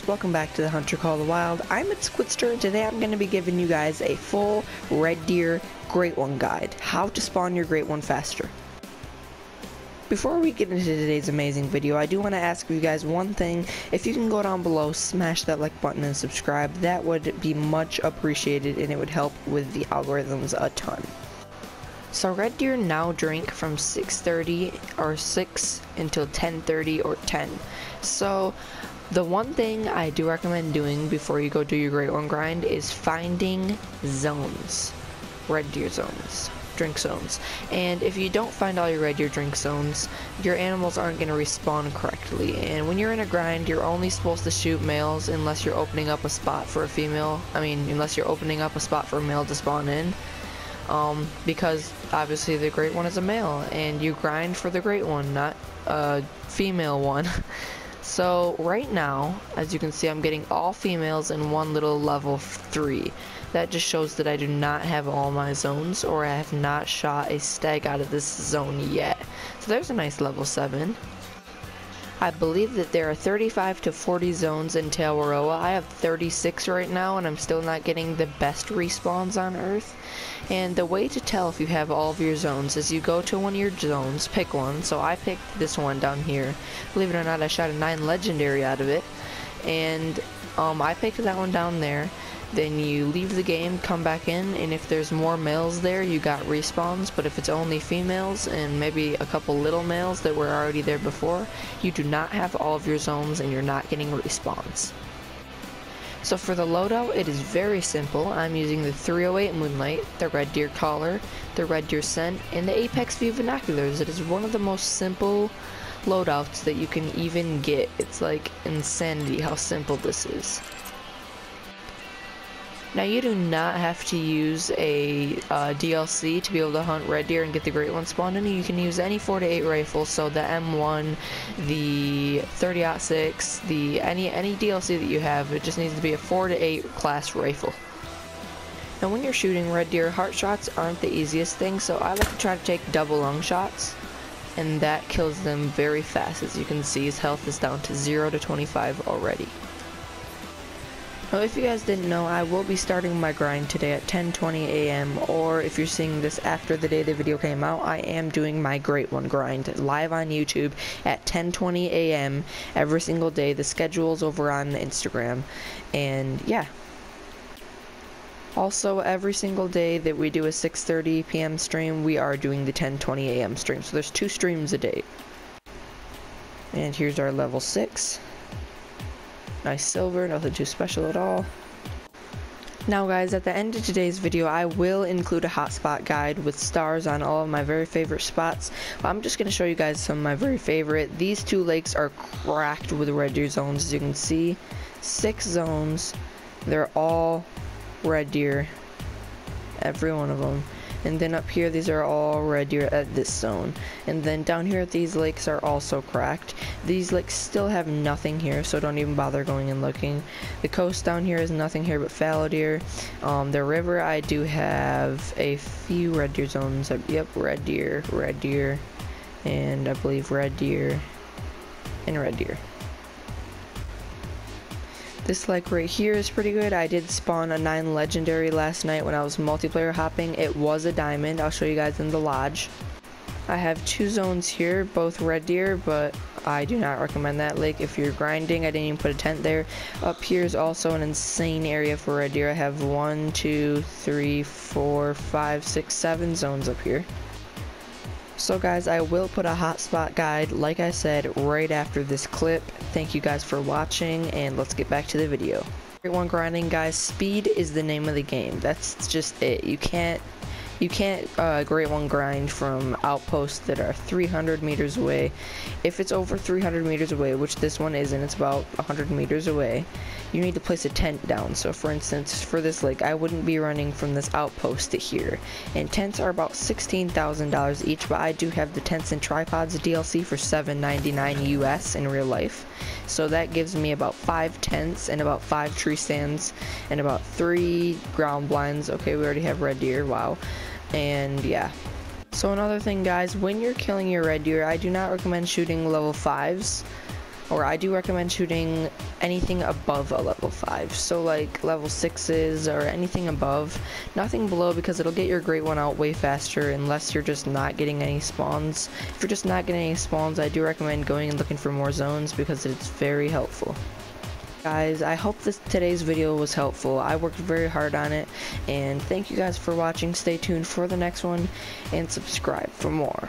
guys, welcome back to the Hunter Call of the Wild. I'm Squidster, and today I'm going to be giving you guys a full Red Deer Great One guide, how to spawn your Great One faster. Before we get into today's amazing video, I do want to ask you guys one thing. If you can go down below, smash that like button and subscribe, that would be much appreciated and it would help with the algorithms a ton. So Red Deer now drink from 6:30 or 6 until 10:30 or 10. So the one thing I do recommend doing before you go do your Great One grind is finding zones, Red Deer zones, drink zones. And if you don't find all your Red Deer drink zones, your animals aren't going to respawn correctly. And when you're in a grind, you're only supposed to shoot males unless you're opening up a spot for a female. Unless you're opening up a spot for a male to spawn in. Because obviously the Great One is a male and you grind for the Great One, not a female one. So right now, as you can see, I'm getting all females in one little level 3. That just shows that I do not have all my zones, or I have not shot a stag out of this zone yet. So there's a nice level 7. I believe that there are 35 to 40 zones in Tarawa. I have 36 right now, and I'm still not getting the best respawns on Earth. And the way to tell if you have all of your zones is you go to one of your zones, pick one. So I picked this one down here. Believe it or not, I shot a 9 legendary out of it. And I picked that one down there. Then you leave the game, come back in, and if there's more males there, you got respawns. But if it's only females and maybe a couple little males that were already there before, you do not have all of your zones and you're not getting respawns. So for the loadout, it is very simple. I'm using the 308 Moonlight, the Red Deer Collar, the Red Deer Scent, and the Apex View Binoculars. It is one of the most simple loadouts that you can even get. It's like insanity how simple this is. Now you do not have to use a DLC to be able to hunt Red Deer and get the Great One spawned in. You can use any 4.8 rifle, so the M1, the 30-06, any DLC that you have. It just needs to be a 4.8 class rifle. Now when you're shooting Red Deer, heart shots aren't the easiest thing, so I like to try to take double lung shots, and that kills them very fast. As you can see, his health is down to 0 to 25 already. Now if you guys didn't know, I will be starting my grind today at 10:20 a.m. or if you're seeing this after the day the video came out, I am doing my Great One grind live on YouTube at 10:20 a.m. every single day. The schedule's over on Instagram, and yeah. Also, every single day that we do a 6:30 p.m. stream, we are doing the 10:20 a.m. stream. So there's 2 streams a day. And here's our level 6. Nice silver, nothing too special at all. Now guys, at the end of today's video, I will include a hotspot guide with stars on all of my very favorite spots. I'm just going to show you guys some of my very favorite. These 2 lakes are cracked with Red Deer zones. As you can see, 6 zones. They're all Red Deer, every one of them. And then up here, these are all Red Deer at this zone. And then down here, these lakes are also cracked. These lakes still have nothing here, so don't even bother going and looking. The coast down here is nothing here but fallow deer. The river, I do have a few Red Deer zones. Yep, Red Deer, and I believe Red Deer, and Red Deer. This lake right here is pretty good. I did spawn a 9 legendary last night when I was multiplayer hopping. It was a diamond. I'll show you guys in the lodge. I have 2 zones here, both Red Deer, but I do not recommend that lake if you're grinding. I didn't even put a tent there. Up here is also an insane area for Red Deer. I have 1, 2, 3, 4, 5, 6, 7 zones up here. So guys, I will put a hotspot guide, like I said, right after this clip. Thank you guys for watching, and let's get back to the video. Great One grinding, guys, speed is the name of the game. That's just it. You can't Great One grind from outposts that are 300 meters away. If it's over 300 meters away, which this one isn't, it's about 100 meters away, you need to place a tent down. So for instance, for this lake, I wouldn't be running from this outpost to here. And tents are about $16,000 each, but I do have the tents and tripods DLC for $7.99 US in real life. So that gives me about 5 tents and about 5 tree stands and about 3 ground blinds. Okay, we already have Red Deer, wow. And yeah. So another thing, guys, when you're killing your Red Deer, I do not recommend shooting level 5s. or I do recommend shooting anything above a level 5, so like level 6s or anything above, nothing below, because it'll get your great one out way faster unless you're just not getting any spawns. If you're just not getting any spawns, I do recommend going and looking for more zones because it's very helpful. Guys, I hope today's video was helpful. I worked very hard on it, and thank you guys for watching. Stay tuned for the next one and subscribe for more.